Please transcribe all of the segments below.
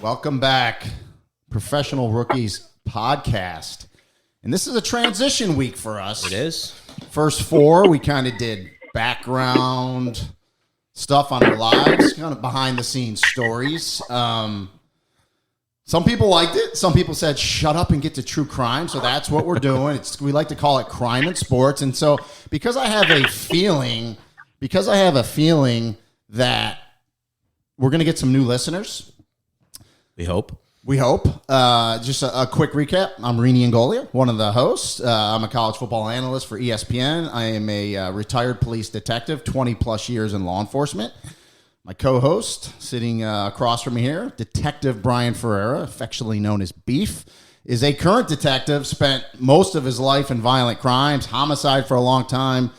Welcome back, Professional Rookies Podcast. And this is a transition week for us. It is. First four, we kind of did background stuff on our lives, kind of behind-the-scenes stories. Some people liked it. Some people said, shut up and get to true crime. So that's what we're doing. We like to call it crime in sports. And so because I have a feeling that we're going to get some new listeners. We hope. Just a quick recap. I'm Rini Angolia, one of the hosts. I'm a college football analyst for ESPN. I am a retired police detective, 20-plus years in law enforcement. My co-host, sitting across from me here, Detective Brian Ferreira, affectionately known as Beef, is a current detective, spent most of his life in violent crimes, homicide for a long time,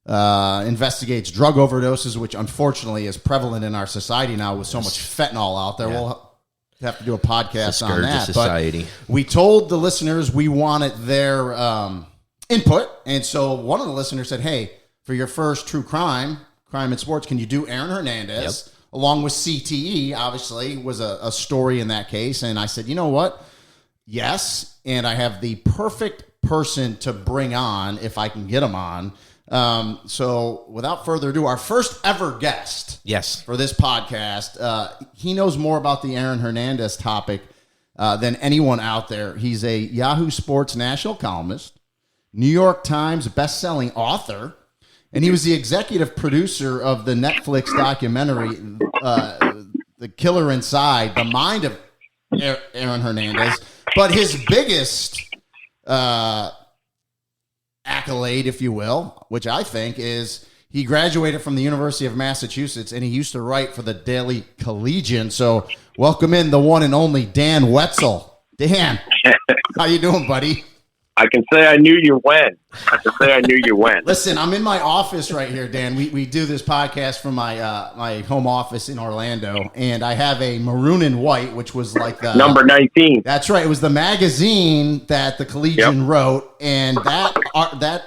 investigates drug overdoses, which unfortunately is prevalent in our society now with so much fentanyl out there. Yeah. We'll have to do a podcast on that. Society. But we told the listeners we wanted their input, and so one of the listeners said, hey, for your first true crime in sports, can you do Aaron Hernandez? Yep. Along with CTE, obviously, was a story in that case. And I said, you know what? Yes, and I have the perfect person to bring on if I can get him on. So without further ado, our first ever guest for this podcast, he knows more about the Aaron Hernandez topic than anyone out there. He's a Yahoo Sports national columnist, New York Times bestselling author, and he was the executive producer of the Netflix documentary, The Killer Inside, the mind of Aaron Hernandez. But his biggest accolade, if you will, which I think is he graduated from the University of Massachusetts, and he used to write for the Daily Collegian. So welcome in the one and only Dan Wetzel. Dan, how you doing, buddy? I can say I knew you when. Listen, I'm in my office right here, Dan. We do this podcast from my home office in Orlando, and I have a maroon and white, which was like the number 19. That's right. It was the magazine that the Collegian wrote, and that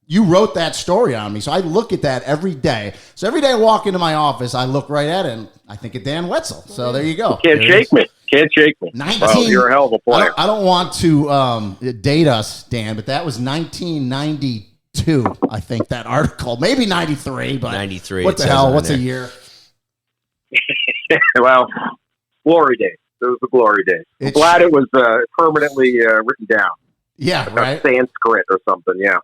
you wrote that story on me. So I look at that every day. So every day I walk into my office, I look right at it, and I think of Dan Wetzel. So there you go. Can't shake me. 19, well, you're a hell of a player. I don't want to date us, Dan, but that was 1992, I think, that article. Maybe 93, but 93. What the hell? What's a year? Well, glory days. It was the glory days. I'm glad it was permanently written down. Yeah, right? Sanskrit or something, yeah.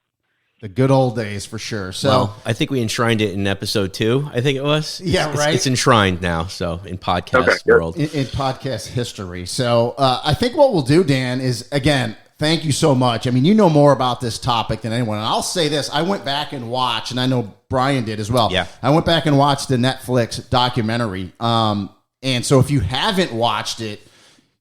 The good old days, for sure. So well, I think we enshrined it in episode 2, I think it was. Yeah, right. It's enshrined now, so in podcast world. In podcast history. So I think what we'll do, Dan, is, again, thank you so much. I mean, you know more about this topic than anyone. And I'll say this. I went back and watched, and I know Brian did as well. Yeah. I went back and watched the Netflix documentary. And so if you haven't watched it,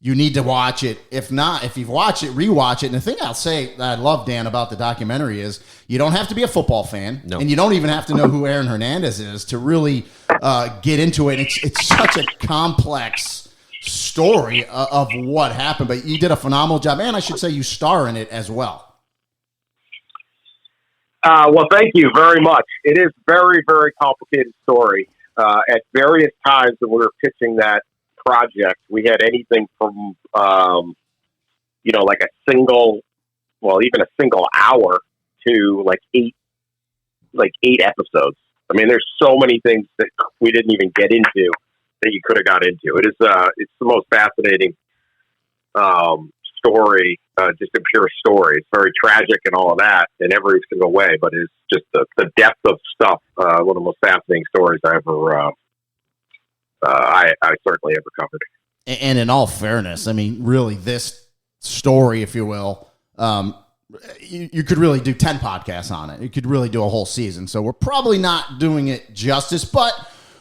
you need to watch it. If not, if you've watched it, rewatch it. And the thing I'll say that I love, Dan, about the documentary is you don't have to be a football fan. No. And you don't even have to know who Aaron Hernandez is to really get into it. It's such a complex story of what happened. But you did a phenomenal job. And I should say you star in it as well. Well, thank you very much. It is very, very complicated story. At various times when we were pitching that project, we had anything from like a single hour to like eight episodes. I mean, there's so many things that we didn't even get into that you could have got into. It is it's the most fascinating story, just a pure story. It's very tragic and all of that in every single way, but it's just the depth of stuff. One of the most fascinating stories I ever I certainly ever covered. And in all fairness, I mean, really, this story, if you will, you could really do 10 podcasts on it. You could really do a whole season. So we're probably not doing it justice, but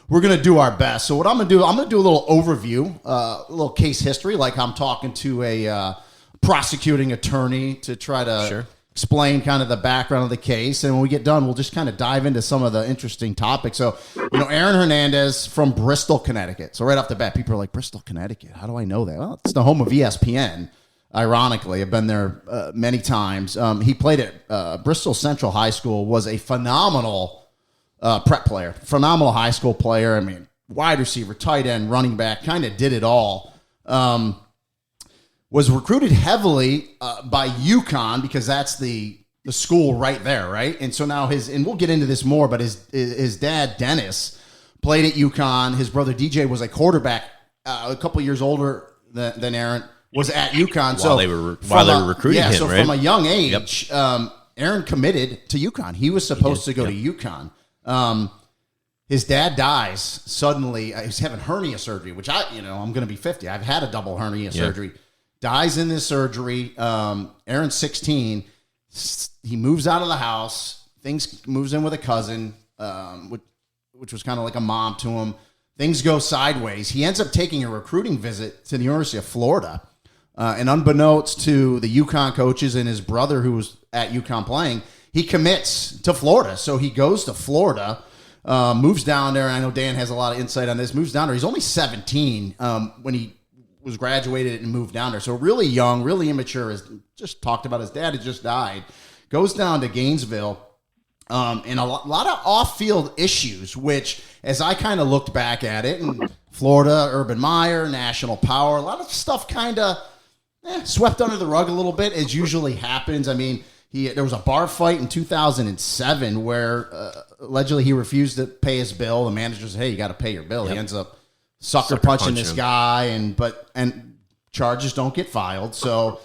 we're going to do our best. So what I'm going to do a little overview, a little case history, like I'm talking to a prosecuting attorney to try to explain kind of the background of the case. And when we get done, we'll just kind of dive into some of the interesting topics. So, Aaron Hernandez from Bristol, Connecticut. So right off the bat, people are like, Bristol, Connecticut? How do I know that? Well, it's the home of ESPN. Ironically, I've been there many times. He played at Bristol Central High School, was a phenomenal prep player, phenomenal high school player. I mean, wide receiver, tight end, running back, kind of did it all. was recruited heavily by UConn because that's the school right there, right? And so now and we'll get into this more, but his dad, Dennis, played at UConn. His brother, DJ, was a quarterback a couple years older than Aaron, was at UConn. While they were recruiting him, so right? from a young age, Aaron committed to UConn. He was supposed to go to UConn. His dad dies suddenly. He's having hernia surgery, which I'm going to be 50. I've had a double hernia surgery. Dies in this surgery. Aaron's 16. He moves out of the house. Moves in with a cousin, which was kind of like a mom to him. Things go sideways. He ends up taking a recruiting visit to the University of Florida. And unbeknownst to the UConn coaches and his brother who was at UConn playing, he commits to Florida. So he goes to Florida, moves down there. I know Dan has a lot of insight on this. Moves down there. He's only 17 when he was graduated and moved down there. So really young, really immature. Just talked about his dad had just died. Goes down to Gainesville. And a lot of off-field issues, which, as I kind of looked back at it, and Florida, Urban Meyer, National Power, a lot of stuff kind of swept under the rug a little bit, as usually happens. I mean, there was a bar fight in 2007 where allegedly he refused to pay his bill. The manager said, "Hey, you got to pay your bill." Yep. He ends up sucker punching this guy, and charges don't get filed, so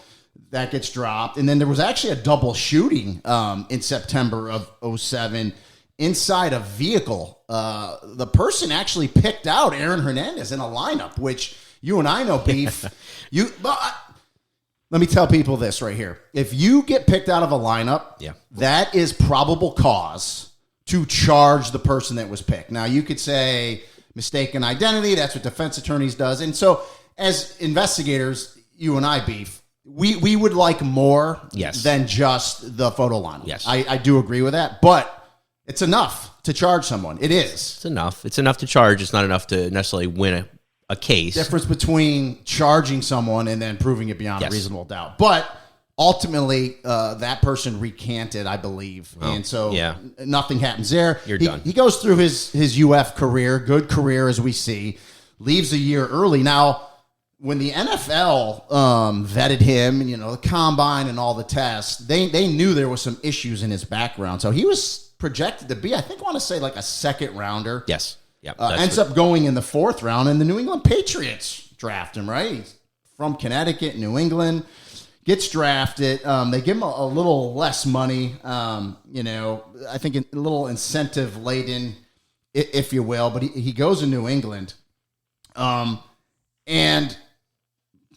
that gets dropped. And then there was actually a double shooting in September of 2007 inside a vehicle. The person actually picked out Aaron Hernandez in a lineup, which you and I know, Beef. Let me tell people this right here. If you get picked out of a lineup, that is probable cause to charge the person that was picked. Now, you could say mistaken identity. That's what defense attorneys does. And so as investigators, you and I, Beef, we would like more than just the photo lineup. Yes. I do agree with that, but it's enough to charge someone. It is. It's enough. It's enough to charge. It's not enough to necessarily win a case. Difference between charging someone and then proving it beyond a reasonable doubt. But ultimately, that person recanted, I believe. Oh, and so nothing happens there. You're done. He goes through his UF career, good career as we see, leaves a year early. Now, when the NFL vetted him, and the combine and all the tests, they knew there was some issues in his background. So he was projected to be, I want to say, like a second rounder. Yes. Yep. Ends up going in the fourth round, and the New England Patriots draft him, right? He's from Connecticut, New England, gets drafted. They give him a little less money, I think a little incentive laden, if you will, but he goes to New England and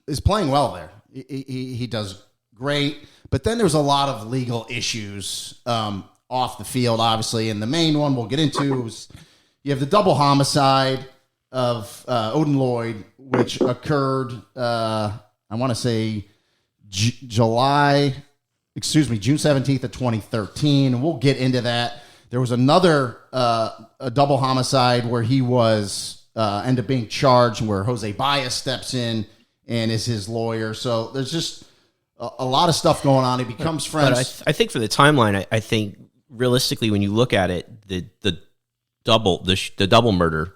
is playing well there. He does great, but then there's a lot of legal issues off the field, obviously, and the main one we'll get into is you have the double homicide of Odin Lloyd, which occurred, I want to say June 17th of 2013, and we'll get into that. There was another a double homicide where he was ended up being charged, where Jose Baez steps in and is his lawyer. So there's just a lot of stuff going on. He becomes friends. But I think for the timeline, I think realistically, when you look at it, the double murder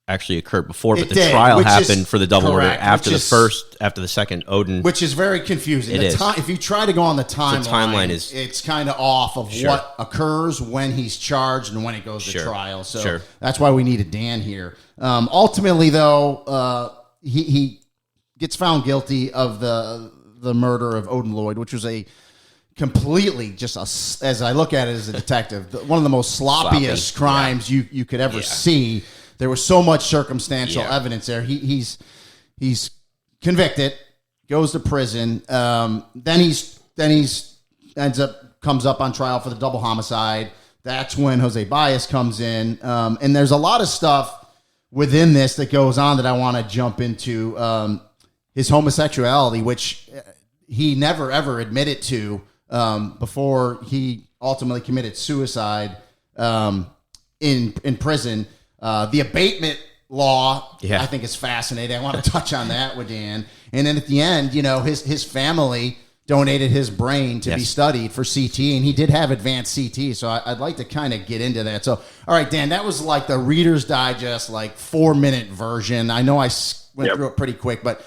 actually occurred before, but the trial happened for the double murder after the second Odin. Which is very confusing. If you try to go on the timeline, it's kind of off of what occurs when he's charged and when it goes to trial. So that's why we needed Dan here. Ultimately, though, he gets found guilty of the murder of Odin Lloyd, which was a completely as I look at it as a detective, one of the most sloppiest crimes you could ever see. There was so much circumstantial evidence there. He's convicted, goes to prison. Then he's comes up on trial for the double homicide. That's when Jose Baez comes in. And there's a lot of stuff within this that goes on that I want to jump into. His homosexuality, which he never ever admitted to before he ultimately committed suicide in prison. The abatement law, I think, is fascinating. I want to touch on that with Dan. And then at the end, his family donated his brain to be studied for CT, and he did have advanced CT. So I'd like to kind of get into that. So, all right, Dan, that was like the Reader's Digest, 4-minute version. I know I went through it pretty quick, but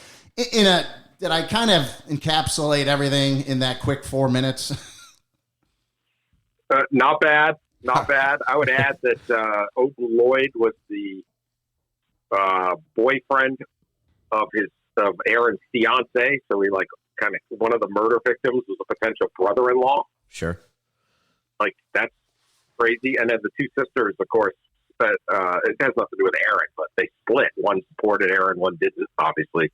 Did I kind of encapsulate everything in that quick 4 minutes? Not bad. Not bad. I would add that Open Lloyd was the boyfriend of Aaron's fiance. So he kind of one of the murder victims was a potential brother-in-law. Sure. Like, that's crazy. And then the two sisters, of course, it has nothing to do with Aaron, but they split. One supported Aaron, one didn't, obviously.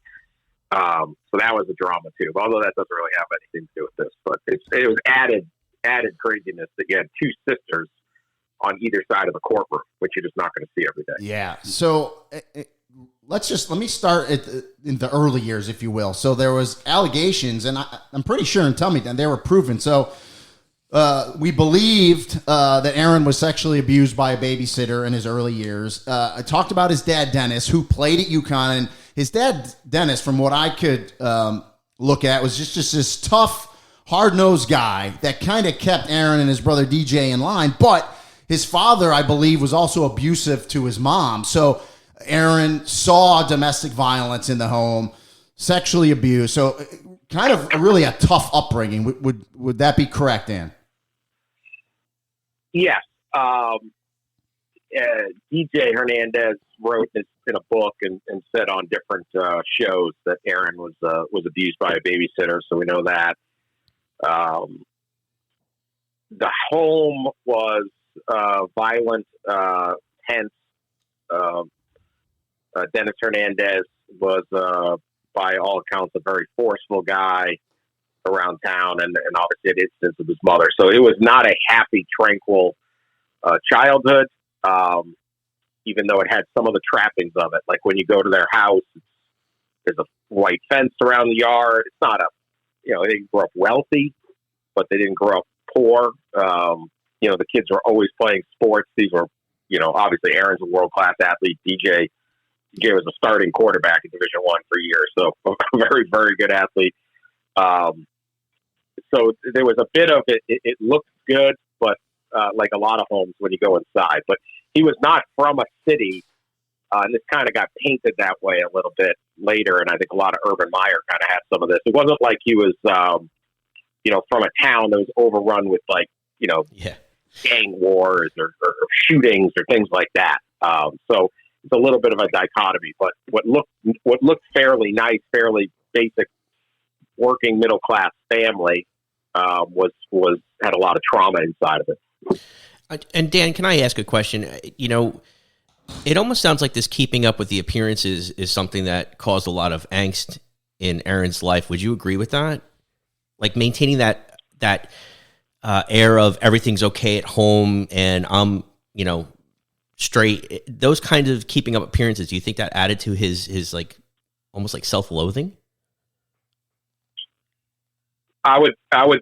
So that was a drama too. Although that doesn't really have anything to do with this, but it was added craziness that you had two sisters on either side of the courtroom, which you're just not going to see every day. Yeah. So let me start in the early years, if you will. So there was allegations, and I'm pretty sure, and tell me that they were proven. So we believed that Aaron was sexually abused by a babysitter in his early years. I talked about his dad, Dennis, who played at UConn, and his dad, Dennis, from what I could look at, was just this tough, hard-nosed guy that kind of kept Aaron and his brother DJ in line. But his father, I believe, was also abusive to his mom. So Aaron saw domestic violence in the home, sexually abused. So kind of really a tough upbringing. Would that be correct, Dan? Yes. DJ Hernandez wrote this in a book and said on different shows that Aaron was abused by a babysitter. So we know that. The home was violent, tense. Dennis Hernandez was, by all accounts, a very forceful guy around town, and obviously an instance of his mother. So it was not a happy, tranquil childhood, even though it had some of the trappings of it. Like when you go to their house, there's a white fence around the yard. It's not they didn't grow up wealthy, but they didn't grow up poor. The kids were always playing sports. These were, obviously Aaron's a world-class athlete. DJ was a starting quarterback in Division I for years, so a very, very good athlete. So there was a bit of it. It looked good, but like a lot of homes when you go inside. But he was not from a city, and this kind of got painted that way a little bit later, and I think a lot of Urban Meyer kind of had some of this. It wasn't like he was, from a town that was overrun with gang wars or shootings or things like that. So it's a little bit of a dichotomy, but what looked fairly nice, fairly basic working middle class family had a lot of trauma inside of it. And Dan, can I ask a question? It almost sounds like this keeping up with the appearances is something that caused a lot of angst in Aaron's life. Would you agree with that? Like maintaining that air of everything's okay at home and I'm, straight. Those kinds of keeping up appearances. Do you think that added to his like almost like self-loathing? I would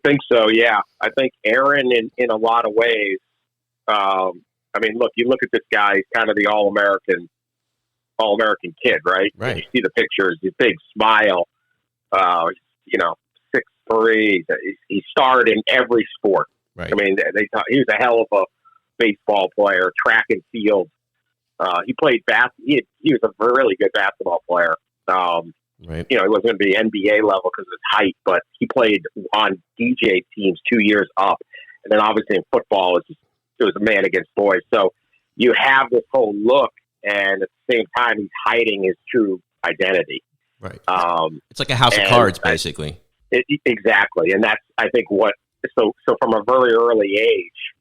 think so. Yeah, I think Aaron in a lot of ways. Look, you look at this guy; he's kind of the all American kid, right? Right. You see the pictures, his big smile. 6'3". He starred in every sport. Right. I mean, he was a hell of a baseball player, track and field. He played he was a really good basketball player. Right. He wasn't going to be NBA level because of his height, but he played on DJ teams 2 years up. And then obviously in football, it was a man against boys. So you have this whole look, and at the same time, he's hiding his true identity. Right. It's like a house of cards, basically. Exactly. And that's, I think, so from a very early age,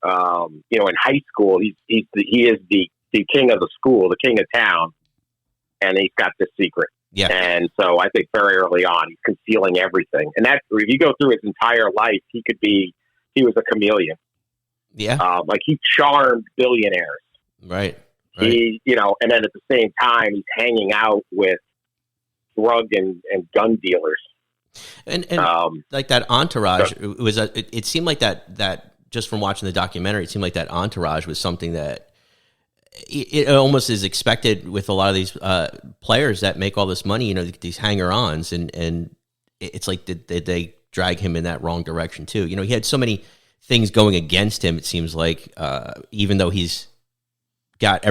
in high school, he is the king of the school, the king of town, and he's got this secret. Yeah. And so I think very early on, he's concealing everything. And that's, if you go through his entire life, he was a chameleon. Yeah. He charmed billionaires. Right. He, and then at the same time, he's hanging out with drug and gun dealers. And like that entourage, it seemed like that just from watching the documentary, it seemed like that entourage was something that it almost is expected with a lot of these players that make all this money, these hanger-ons, and it's like, did they drag him in that wrong direction too? He had so many things going against him, it seems like, even though he's got